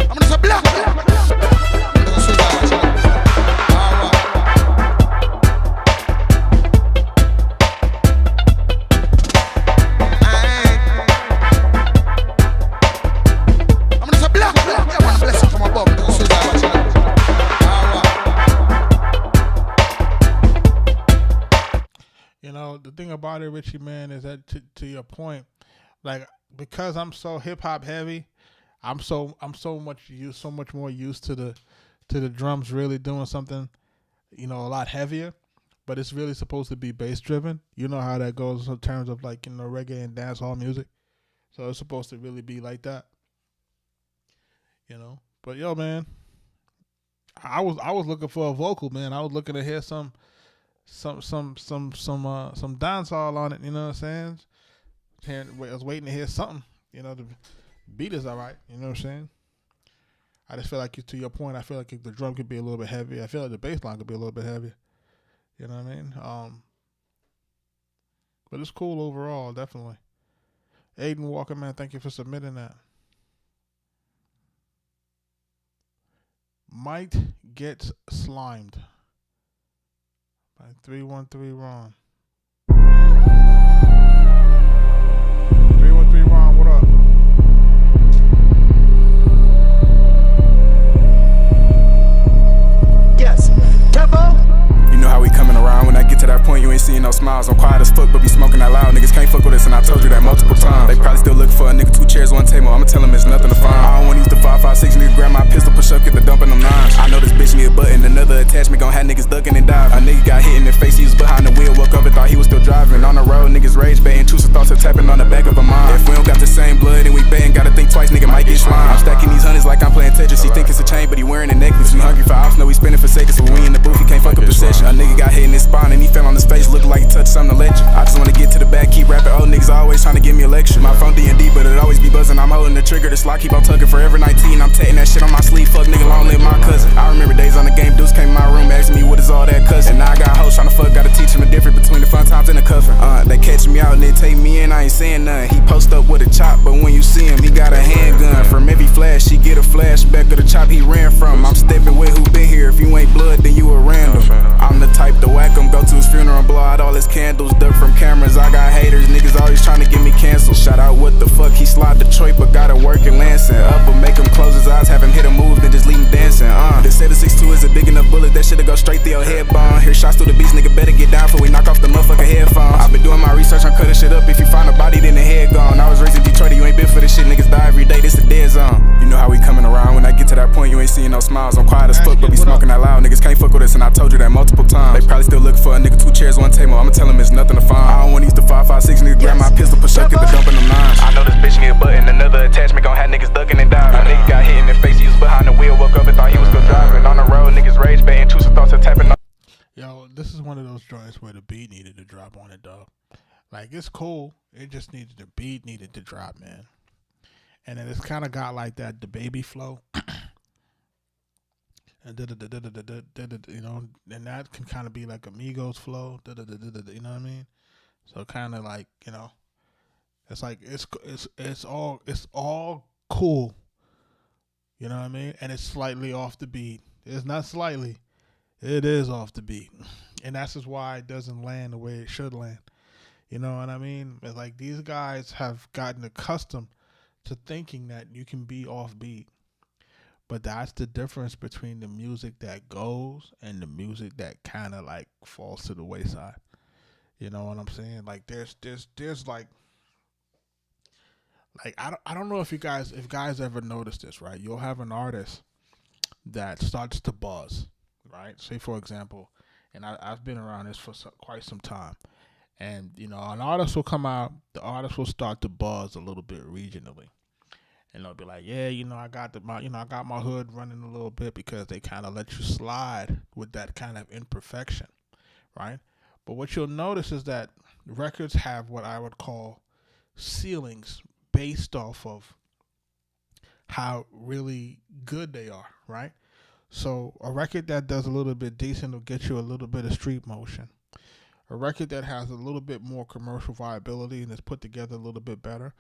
I'm just a black. About it, Richie, man, is that to your point, like, because I'm so hip hop heavy, I'm so much more used to the drums really doing something, you know, a lot heavier, but it's really supposed to be bass driven. You know how that goes in terms of, like, you know, reggae and dancehall music. So it's supposed to really be like that, you know. But yo, man, I was looking for a vocal, man. I was looking to hear some dancehall on it, you know what I'm saying? I was waiting to hear something, you know. The beat is all right, you know what I'm saying? I just feel like, to your point, I feel like the drum could be a little bit heavier. I feel like the bass line could be a little bit heavier, you know what I mean? But it's cool overall, definitely. Aiden Walker, man, thank you for submitting that. Might get slimed. 313 Ron. 313 Ron, what up? Yes, Tempo. You know how we coming around. When I get to that point, you ain't seeing no smiles. I'm quiet as fuck, but be smoking that loud. Niggas can't fuck with us, and I told you that multiple times. They probably still looking for a nigga, 2 chairs, 1 table. I'ma tell them it's nothing to find. I don't wanna use the 5.56, nigga, grab my pistol, push up, get the dump in them nines. I know this bitch need a button, another attachment gon' have niggas ducking and diving. A nigga got hit in the face, he was behind the wheel, woke up and thought he was still driving. On the road, niggas rage bait, intrusive thoughts are tapping on the back of a mind. If we don't got the same blood and we betting, gotta think twice, nigga might get slime. I'm stacking these hundreds like I'm playing Tetris. He think it's a chain, but he wearing a necklace. We hungry for ops, know we spinning for seconds. So when we in the booth, he can't fuck up the session. A nigga got hit in his spine and he fell on his face, looking like he touched something electric. I just wanna get to the back, keep rapping. Old niggas always trying to give me a lecture. My phone D&D, but it always be buzzing. I'm holding the trigger, the slot keep on tugging. Forever 19, I'm tatting that shit on my sleeve. Fuck nigga, long live my cousin. I remember days on the game, dudes came in my room asking me what is all that cussing. And now I got hoes trying to fuck, gotta teach them the difference between the fun times and the cuffing. They catch me out and they take me in, I ain't saying nothing. He post up with a chop, but when you see him, he got a handgun. From every flash, he get a flashback of the chop he ran from. I'm stepping with who been here, if you ain't blood, then you a random. I'm the type to whack him, go to his funeral and blow out all his candles. Duck from cameras, I got haters, niggas always trying to get me canceled. Shout out what the fuck, he slide Detroit, but gotta work in Lansing. Up and make him close his eyes, have him hit a move, then just leave him dancing. The 7.62 is a big enough bullet, that shit'll go straight through your head bone. Hear shots through the beats, nigga better get down before we knock off the motherfucking headphones. I've been doing my research, I'm cutting shit up, if you find a body then the head gone. I was raised in Detroit, you ain't been for this shit, niggas die every day, this a dead zone. You know how we coming around, when I get to that point you ain't seeing no smiles. I'm quiet as fuck, but be smoking that loud, niggas can't fuck with us and I told you that multiple times. They probably still looking for a nigga, 2 chairs, 1 table, I'ma tell them it's nothing to find. I don't want these to 5.56, nigga grab my pistol, push up, get the dump in them nines. I know this bitch need a button, another attachment gon' have niggas ducking and diving. A nigga got hit in the face, he was behind the wheel, woke up and thought he was still driving. On the road, niggas rage bait, intrusive thoughts are tapping on. Yo, this is one of those joints where the beat needed to drop on it, dog. Like, it's cool, it just needed, the beat needed to drop, man. And then it's kind of got like that, the baby flow. And you know, and that can kind of be like Amigos flow, you know what I mean? So kind of like, you know, it's like it's all cool, you know what I mean? And it's slightly off the beat. It's not slightly, it is off the beat, and that's just why it doesn't land the way it should land. You know what I mean? It's like these guys have gotten accustomed to thinking that you can be off beat. But that's the difference between the music that goes and the music that kind of like falls to the wayside. You know what I'm saying? Like there's like I don't know if guys ever notice this, right? You'll have an artist that starts to buzz, right? Say for example, and I've been around this for quite some time, and you know, an artist will come out, the artist will start to buzz a little bit regionally. And they'll be like, yeah, you know, I got my hood running a little bit, because they kind of let you slide with that kind of imperfection, right? But what you'll notice is that records have what I would call ceilings based off of how really good they are, right? So a record that does a little bit decent will get you a little bit of street motion. A record that has a little bit more commercial viability and is put together a little bit better,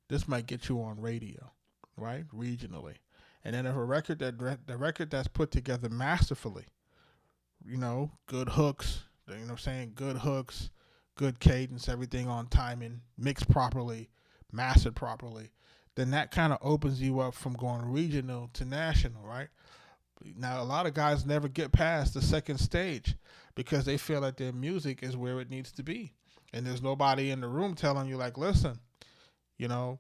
this might get you on radio, right, regionally. And then if the record that's put together masterfully, you know, good hooks, you know what I'm saying, good hooks, good cadence, everything on timing, mixed properly, mastered properly, then that kind of opens you up from going regional to national, right? Now, a lot of guys never get past the second stage because they feel that their music is where it needs to be. And there's nobody in the room telling you, like, listen, you know,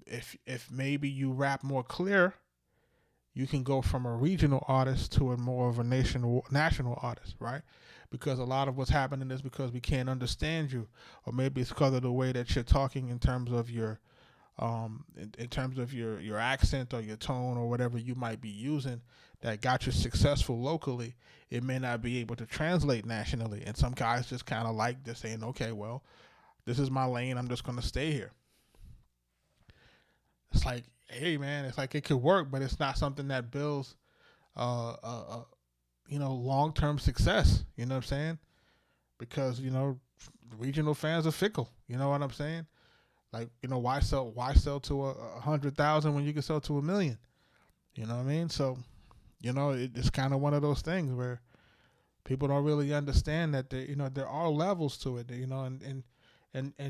if maybe you rap more clear, you can go from a regional artist to a more of a national artist, right? Because a lot of what's happening is because we can't understand you, or maybe it's because of the way that you're talking in terms of your in terms of your accent or your tone or whatever you might be using that got you successful locally. It may not be able to translate nationally, and some guys just kind of like just saying, okay, well, this is my lane, I'm just going to stay here. It's like, hey man, it's like it could work, but it's not something that builds you know, long-term success, you know what I'm saying? Because, you know, regional fans are fickle, you know what I'm saying? Like, you know, why sell to 100,000 when you can sell to 1 million? You know what I mean? So, you know, it's kind of one of those things where people don't really understand that there, you know, there are levels to it, you know, and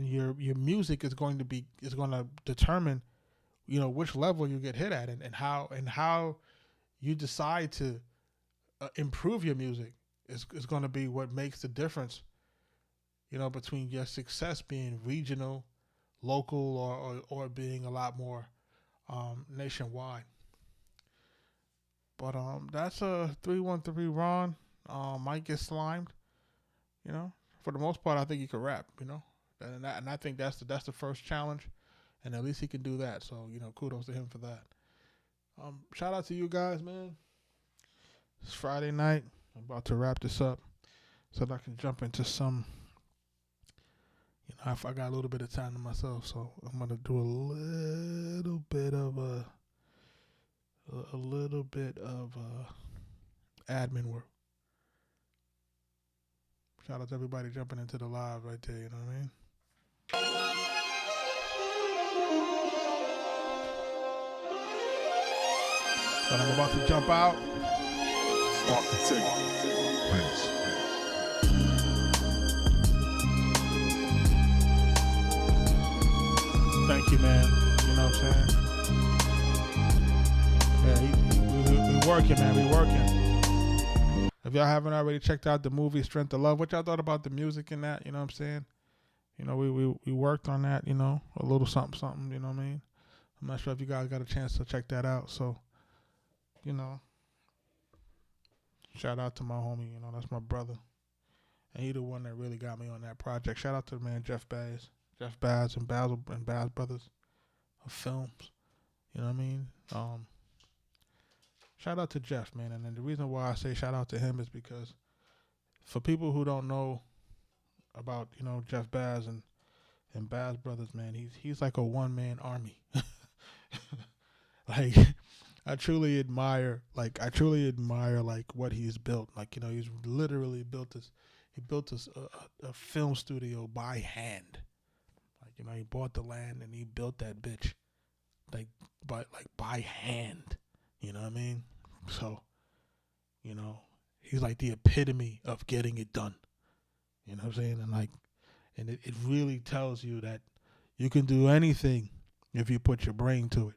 your music is going to determine, you know, which level you get hit at, and how you decide to improve your music is going to be what makes the difference, you know, between your success being regional, local, or being a lot more nationwide. But that's a 313 Ron. Might get slimed. You know, for the most part, I think he could rap. You know, and I think that's the first challenge, and at least he can do that. So you know, kudos to him for that. Shout out to you guys, man. It's Friday night. I'm about to wrap this up so that I can jump into some. You know, I got a little bit of time to myself, so I'm gonna do a little bit of admin work. Shout out to everybody jumping into the live right there. You know what I mean? But I'm about to jump out. Arkatech Beatz. Thank you, man. You know what I'm saying? Yeah, we working, man. We working. If y'all haven't already checked out the movie Strength of Love, what y'all thought about the music and that? You know what I'm saying? You know, we worked on that. You know, a little something. You know what I mean? I'm not sure if you guys got a chance to check that out. So, you know, shout out to my homie. You know, that's my brother, and he the one that really got me on that project. Shout out to the man Jeff Beatz and Beatz Brothers of Films. You know what I mean? Shout out to Jeff, man. And then the reason why I say shout out to him is because for people who don't know about, you know, Jeff Beatz and Beatz Brothers, man, he's like a one-man army. Like, I truly admire what he's built. Like, you know, he's literally built this a film studio by hand. Like, you know, he bought the land and he built that bitch by hand. You know what I mean? So, you know, he's like the epitome of getting it done. You know what I'm saying? And it really tells you that you can do anything if you put your brain to it.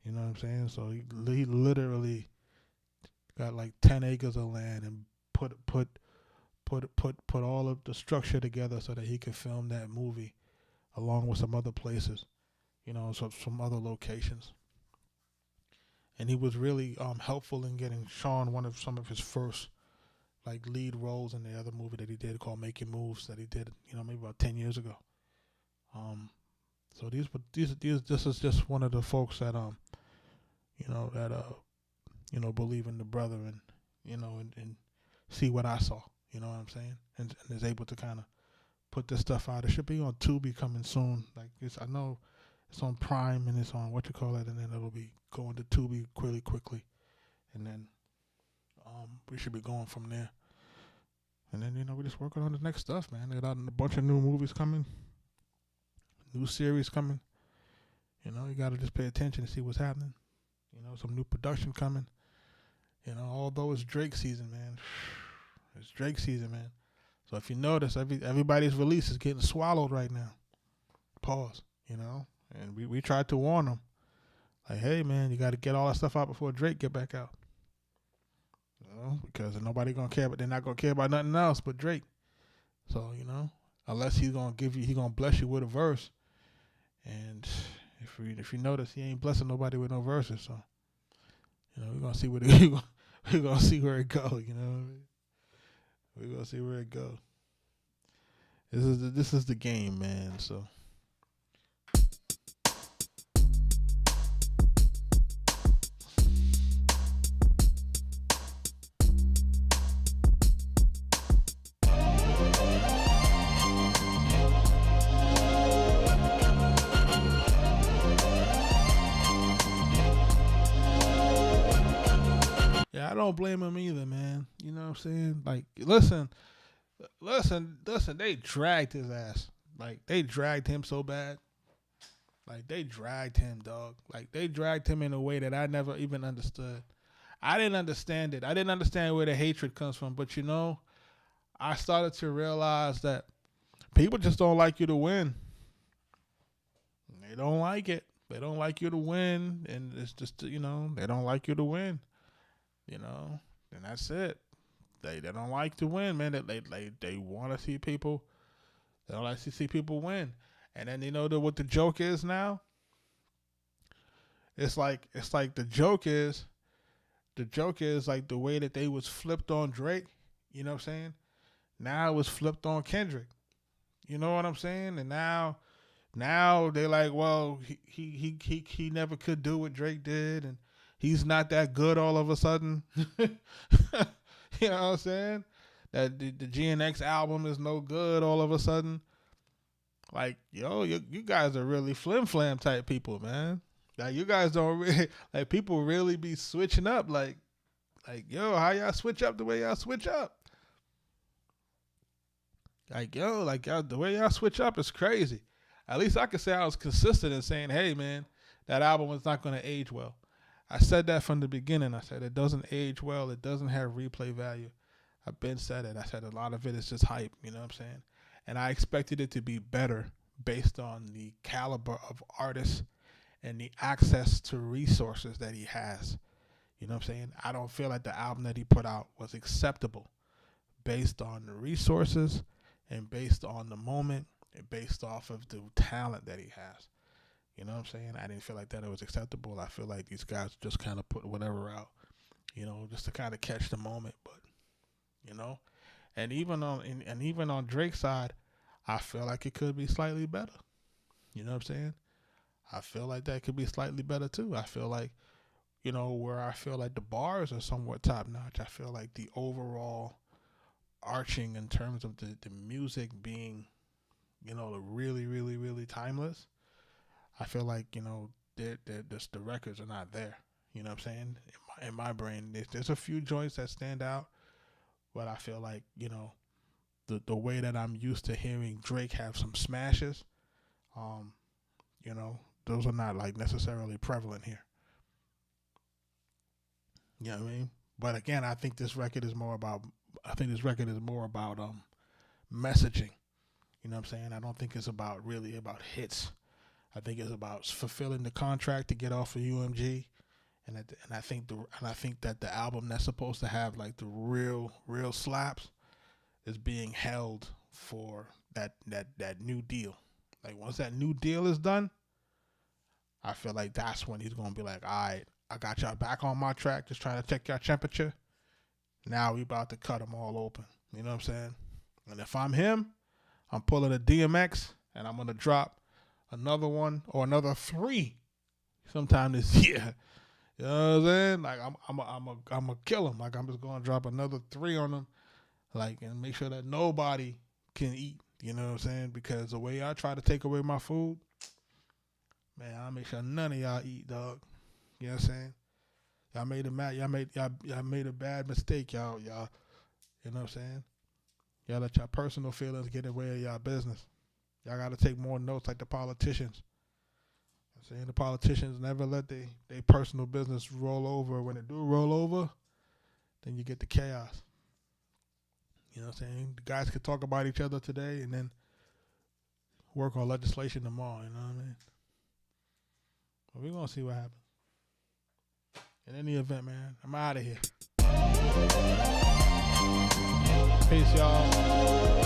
You know what I'm saying? So he literally got like 10 acres of land and put all of the structure together so that he could film that movie along with some other places, you know, so some other locations. And he was really helpful in getting Sean some of his first like lead roles in the other movie that he did called Making Moves that he did, you know, maybe about 10 years ago. So this is just one of the folks that believe in the brother and and see what I saw, you know what I'm saying, and is able to kind of put this stuff out. It should be on Tubi coming soon. Like I know it's on Prime and it's on and then it'll be going to Tubi quickly, and then we should be going from there. And then we're just working on the next stuff, man. They got a bunch of new movies coming, new series coming. You know, you got to just pay attention to see what's happening. You know, some new production coming. You know, although it's Drake season, man. It's Drake season, man. So if you notice, everybody's release is getting swallowed right now. Pause. You know, and we tried to warn them. Like, hey, man, you got to get all that stuff out before Drake get back out. You know, because nobody going to care, but they're not going to care about nothing else but Drake. So, you know, unless he's going to bless you with a verse. And if you notice, he ain't blessing nobody with no verses. So, you know, we're going to see where it goes, you know. We're going to see where it goes. This is the game, man, so. I don't blame him either, man. You know what I'm saying? Like, listen, they dragged his ass. Like, they dragged him so bad. Like, they dragged him, dog. Like, they dragged him in a way that I never even understood. I didn't understand it. I didn't understand where the hatred comes from. But, you know, I started to realize that people just don't like you to win. They don't like it. They don't like you to win. And it's just, you know, they don't like you to win. You know, and that's it. They don't like to win, man. They want to see people. They don't like to see people win. And then you know what the joke is now. It's like the joke is the joke is like the way that they was flipped on Drake, you know what I'm saying? Now it was flipped on Kendrick. You know what I'm saying? And now they like, well, he never could do what Drake did, and he's not that good all of a sudden. You know what I'm saying? That the GNX album is no good all of a sudden. Like, yo, you guys are really flim flam type people, man. Like, you guys don't really, like, people really be switching up. Like, yo, how y'all switch up the way y'all switch up? Like, yo, like, y'all, the way y'all switch up is crazy. At least I could say I was consistent in saying, hey, man, that album is not going to age well. I said that from the beginning. I said it doesn't age well. It doesn't have replay value. I've been said it. I said a lot of it is just hype, you know what I'm saying? And I expected it to be better based on the caliber of artists and the access to resources that he has. You know what I'm saying? I don't feel like the album that he put out was acceptable based on the resources and based on the moment and based off of the talent that he has. You know what I'm saying? I didn't feel like that it was acceptable. I feel like these guys just kind of put whatever out, you know, just to kind of catch the moment. But, you know, and even on Drake's side, I feel like it could be slightly better. You know what I'm saying? I feel like that could be slightly better too. I feel like, you know, where I feel like the bars are somewhat top notch. I feel like the overall arching in terms of the music being, you know, really, really, really timeless. I feel like, you know, the records are not there. You know what I'm saying? In my brain, there's a few joints that stand out, but I feel like, you know, the way that I'm used to hearing Drake have some smashes, you know, those are not like necessarily prevalent here. You know what I mean? But again, I think this record is more about messaging. You know what I'm saying? I don't think it's really about hits. I think it's about fulfilling the contract to get off of UMG, and I think that the album that's supposed to have like the real slaps is being held for that new deal. Like once that new deal is done, I feel like that's when he's gonna be like, all right, I got y'all back on my track, just trying to check your temperature. Now we about to cut them all open. You know what I'm saying? And if I'm him, I'm pulling a DMX and I'm gonna drop another one or another 3 sometime this year. You know what I'm saying? Like I'm gonna kill him. Like I'm just gonna drop another 3 on him, like, and make sure that nobody can eat. You know what I'm saying? Because the way I try to take away my food, man, I'll make sure none of y'all eat, dog. You know what I'm saying? Y'all made a bad mistake, y'all. You know what I'm saying? Y'all let y'all personal feelings get in the way of y'all business. Y'all got to take more notes like the politicians. I'm saying the politicians never let their personal business roll over. When it do roll over, then you get the chaos. You know what I'm saying? The guys could talk about each other today and then work on legislation tomorrow. You know what I mean? But we're going to see what happens. In any event, man, I'm out of here. Peace, y'all.